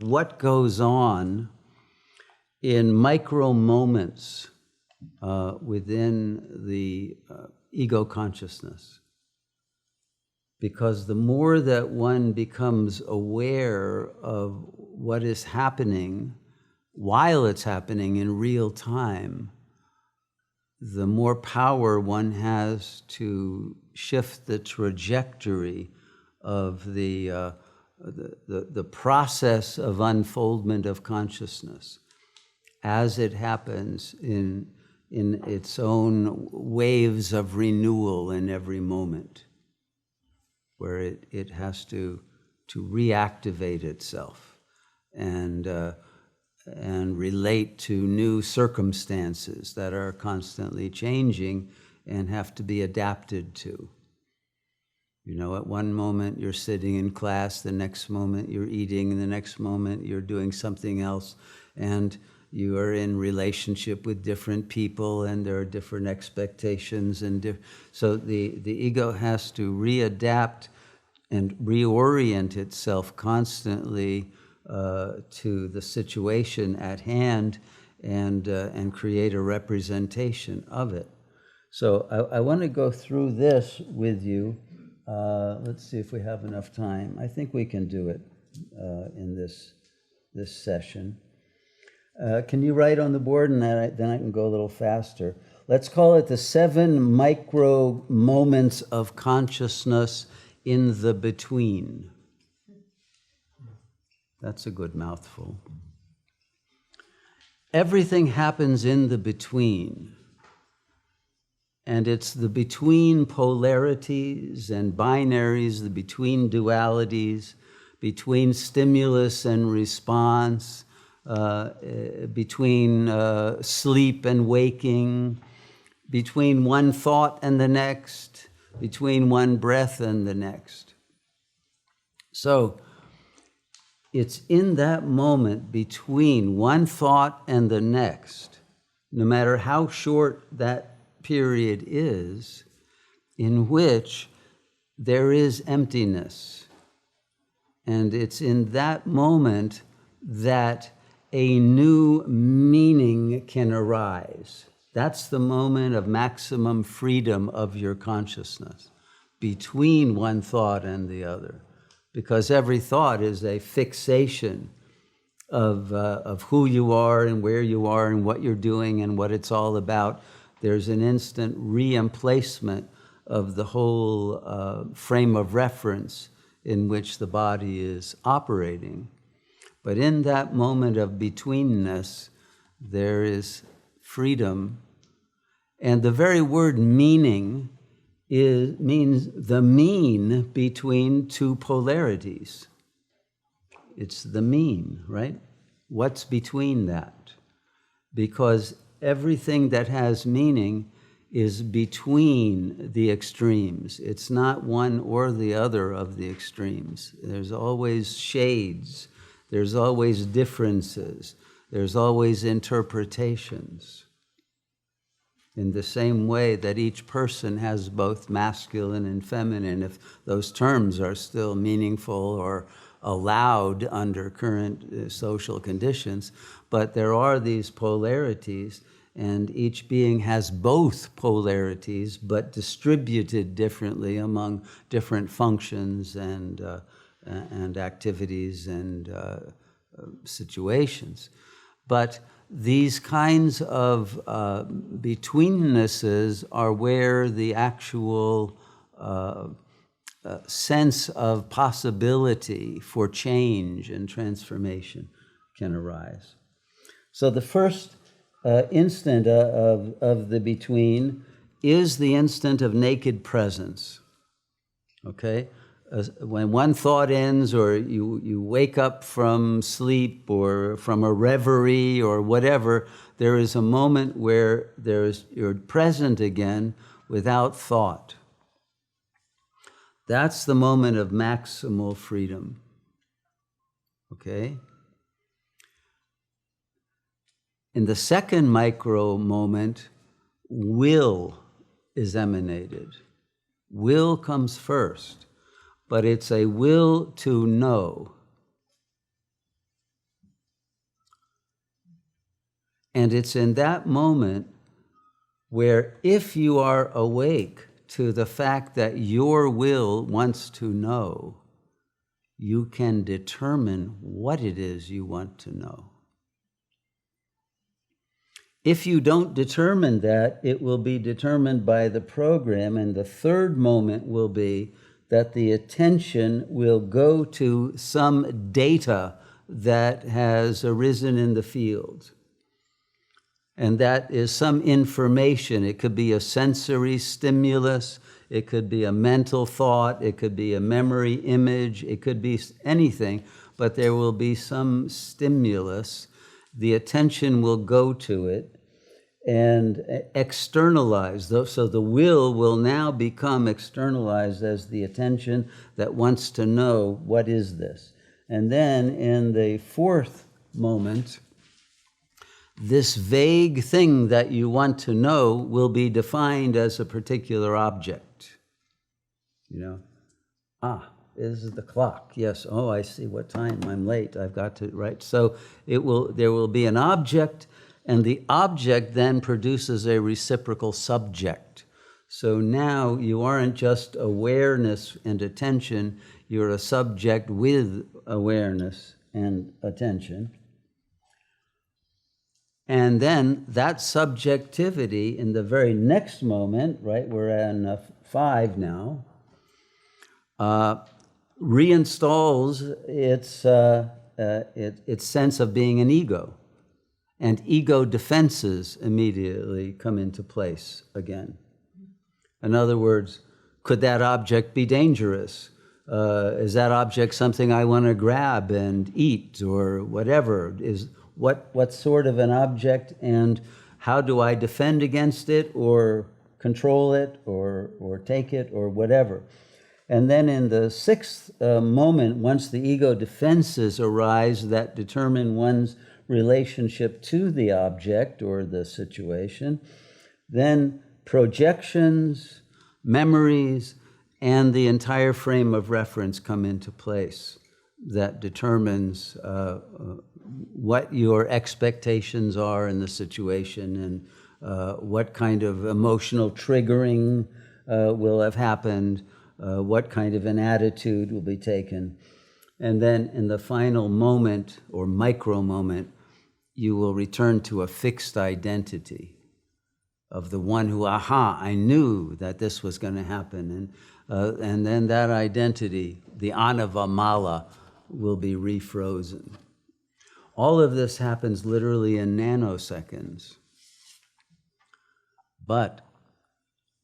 what goes on in micro moments within the ego consciousness. Because the more that one becomes aware of what is happening while it's happening in real time, the more power one has to shift the trajectory of the process of unfoldment of consciousness as it happens in its own waves of renewal in every moment, where it has to reactivate itself and relate to new circumstances that are constantly changing and have to be adapted to. You know, at one moment you're sitting in class, the next moment you're eating, and the next moment you're doing something else, and you are in relationship with different people, and there are different expectations, and so the ego has to readapt and reorient itself constantly to the situation at hand and create a representation of it. So I want to go through this with you. Let's see if we have enough time. I think we can do it in this session. Can you write on the board, and then I can go a little faster. Let's call it the 7 micro moments of consciousness in the between. That's a good mouthful. Everything happens in the between. And it's the between polarities and binaries, the between dualities, between stimulus and response, between sleep and waking, between one thought and the next, between one breath and the next. So it's in that moment between one thought and the next, no matter how short that period is, in which there is emptiness. And it's in that moment that a new meaning can arise. That's the moment of maximum freedom of your consciousness, between one thought and the other. Because every thought is a fixation of who you are and where you are and what you're doing and what it's all about. There's an instant re-emplacement of the whole frame of reference in which the body is operating. But in that moment of betweenness, there is freedom. And the very word meaning means the mean between two polarities. It's the mean, right? What's between that? Because everything that has meaning is between the extremes. It's not one or the other of the extremes. There's always shades. There's always differences. There's always interpretations. In the same way that each person has both masculine and feminine, if those terms are still meaningful or allowed under current social conditions, but there are these polarities, and each being has both polarities, but distributed differently among different functions and activities and situations. But these kinds of betweennesses are where the actual sense of possibility for change and transformation can arise. So the first instant of the between is the instant of naked presence, okay? When one thought ends, or you wake up from sleep or from a reverie or whatever, there is a moment where you're present again without thought. That's the moment of maximal freedom, okay? In the second micro moment, will is emanated. Will comes first, but it's a will to know. And it's in that moment where, if you are awake to the fact that your will wants to know, you can determine what it is you want to know. If you don't determine that, it will be determined by the program, and the third moment will be that the attention will go to some data that has arisen in the field. And that is some information. It could be a sensory stimulus, it could be a mental thought, it could be a memory image, it could be anything, but there will be some stimulus. The attention will go to it and externalize. So the will now become externalized as the attention that wants to know, what is this? And then in the fourth moment, this vague thing that you want to know will be defined as a particular object. This is the clock. Yes, oh, I see what time, I'm late, I've got to, right? So there will be an object, and the object then produces a reciprocal subject. So now you aren't just awareness and attention, you're a subject with awareness and attention. And then that subjectivity in the very next moment, right, we're in 5 now, reinstalls its sense of being an ego. And ego defenses immediately come into place again. In other words, could that object be dangerous? Is that object something I want to grab and eat or whatever? What sort of an object, and how do I defend against it or control it or take it or whatever? And then in the sixth moment, once the ego defenses arise that determine one's relationship to the object or the situation, then projections, memories, and the entire frame of reference come into place that determines what your expectations are in the situation and what kind of emotional triggering will have happened, what kind of an attitude will be taken. And then in the final moment or micro moment, you will return to a fixed identity of the one who, I knew that this was going to happen. And then that identity, the anavamala, will be refrozen. All of this happens literally in nanoseconds. But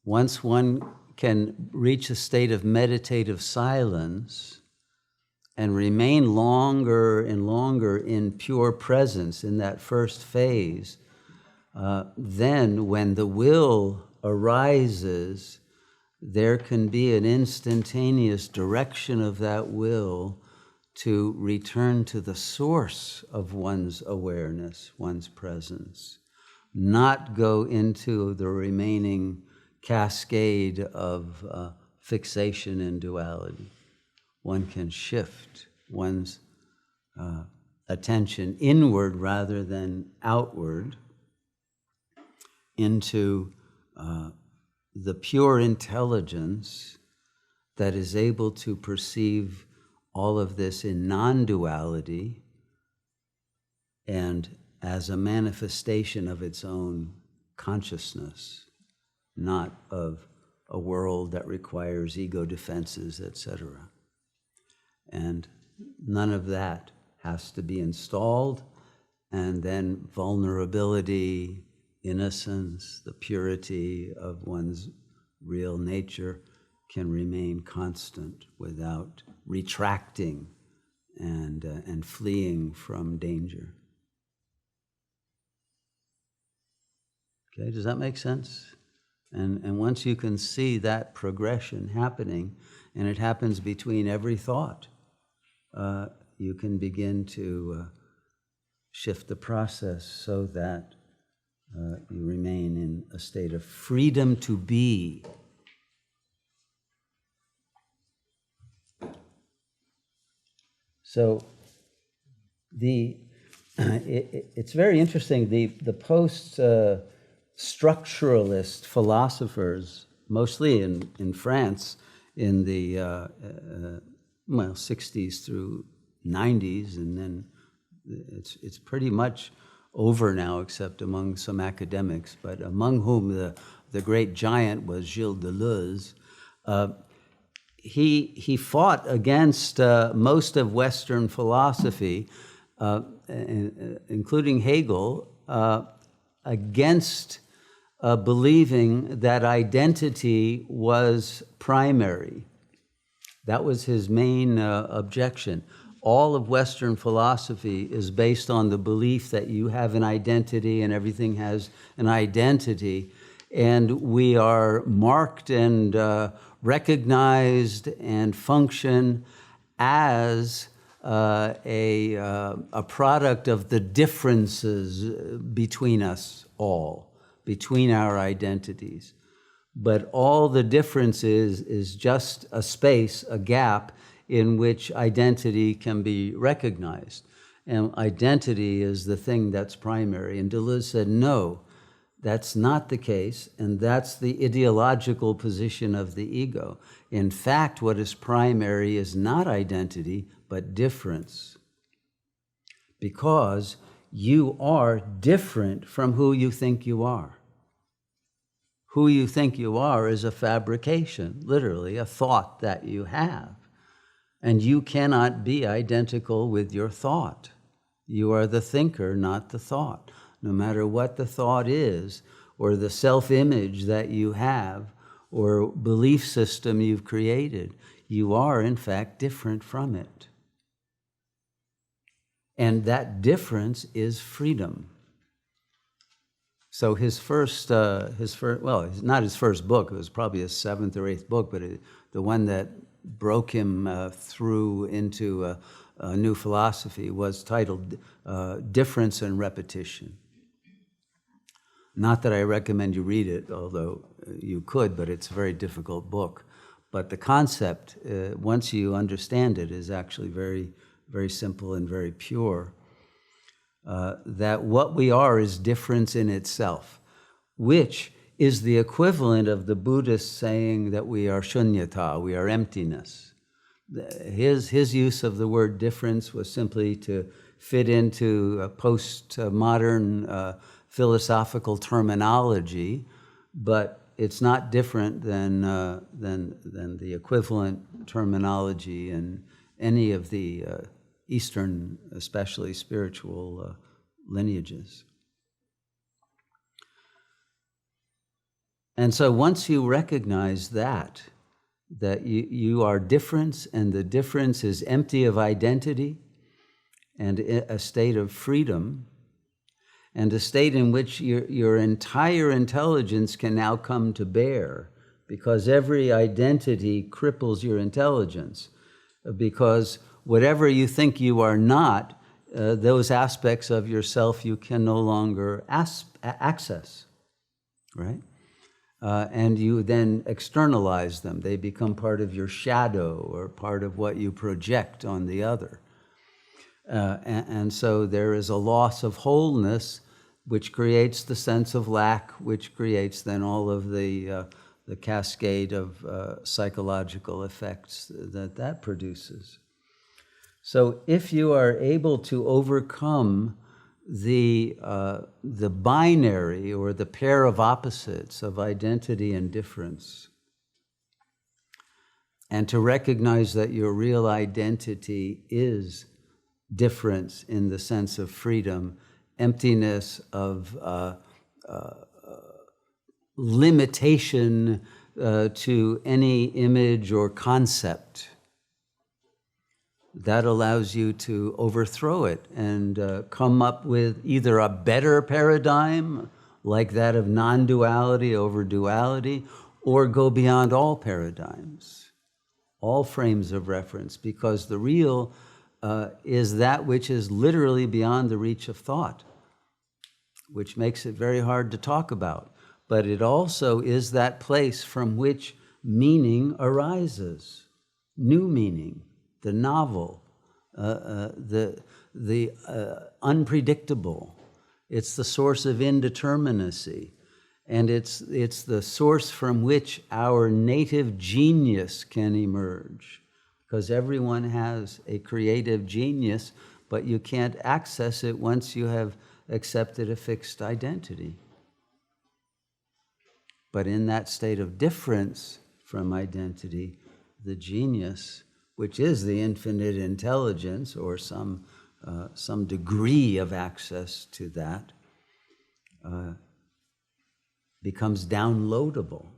once one can reach a state of meditative silence and remain longer and longer in pure presence in that first phase, then when the will arises, there can be an instantaneous direction of that will to return to the source of one's awareness, one's presence, not go into the remaining cascade of fixation and duality. One can shift one's attention inward rather than outward into the pure intelligence that is able to perceive all of this in non-duality and as a manifestation of its own consciousness, not of a world that requires ego defenses, etc. And none of that has to be installed, and then vulnerability, innocence, the purity of one's real nature can remain constant without retracting and fleeing from danger. Okay, does that make sense? And once you can see that progression happening, and it happens between every thought, you can begin to shift the process so that you remain in a state of freedom to be. So the it's very interesting. The post-structuralist philosophers, mostly in France, in the 60s through 90s, and then it's pretty much over now, except among some academics, but among whom the great giant was Gilles Deleuze. He fought against most of Western philosophy, including Hegel, against believing that identity was primary. That was his main objection. All of Western philosophy is based on the belief that you have an identity and everything has an identity, and we are marked and recognized and function as a product of the differences between us all, between our identities. But all the difference is just a space, a gap, in which identity can be recognized. And identity is the thing that's primary. And Deleuze said, no, that's not the case, and that's the ideological position of the ego. In fact, what is primary is not identity, but difference. Because you are different from who you think you are. Who you think you are is a fabrication, literally, a thought that you have. And you cannot be identical with your thought. You are the thinker, not the thought. No matter what the thought is, or the self-image that you have, or belief system you've created, you are, in fact, different from it. And that difference is freedom. So his first, well, not his first book, it was probably his 7th or 8th book, but the one that broke him through into a new philosophy was titled Difference and Repetition. Not that I recommend you read it, although you could, but it's a very difficult book. But the concept, once you understand it, is actually very, very simple and very pure. That what we are is difference in itself, which is the equivalent of the Buddhist saying that we are shunyata, we are emptiness. His use of the word difference was simply to fit into a postmodern philosophical terminology, but it's not different than the equivalent terminology in any of the Eastern, especially spiritual lineages. And so once you recognize that you are difference, and the difference is empty of identity, and a state of freedom, and a state in which your entire intelligence can now come to bear, because every identity cripples your intelligence, because whatever you think you are not, those aspects of yourself you can no longer access, right? And you then externalize them. They become part of your shadow or part of what you project on the other. And so there is a loss of wholeness, which creates the sense of lack, which creates then all of the cascade of psychological effects that produces. So if you are able to overcome the binary or the pair of opposites of identity and difference, and to recognize that your real identity is difference in the sense of freedom, emptiness of limitation to any image or concept, that allows you to overthrow it and come up with either a better paradigm, like that of non-duality over duality, or go beyond all paradigms, all frames of reference, because the real is that which is literally beyond the reach of thought, which makes it very hard to talk about. But it also is that place from which meaning arises, new meaning, the novel, the the unpredictable. It's the source of indeterminacy. And it's the source from which our native genius can emerge. Because everyone has a creative genius, but you can't access it once you have accepted a fixed identity. But in that state of difference from identity, the genius, which is the infinite intelligence or some degree of access to that, becomes downloadable.